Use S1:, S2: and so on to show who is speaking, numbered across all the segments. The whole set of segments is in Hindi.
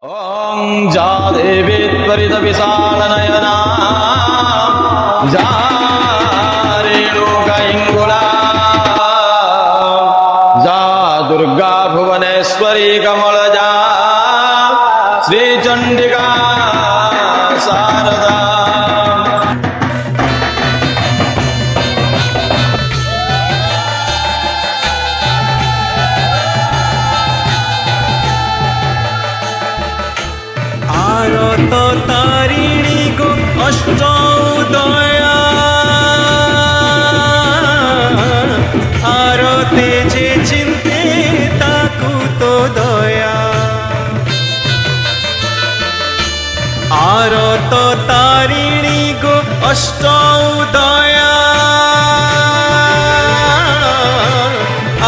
S1: ॐ जा देवी त्वरित विशालनयना जा रेणुका इंगुला जा दुर्गा भुवनेश्वरी कमल जा श्री चंडिका शारदा
S2: आरत तारिणी गो अष्टोदया आरते जे चिंते ताकू तो दया आरत तारिणी गो अष्टोदया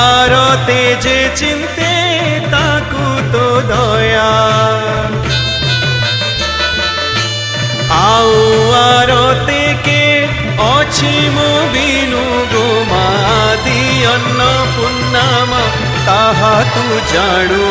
S2: आरते जे चिंते ताकू तो दया आओ आरते के अछि मो बिनु गो मादी अन्नपूर्णामा ताहा तू जाणु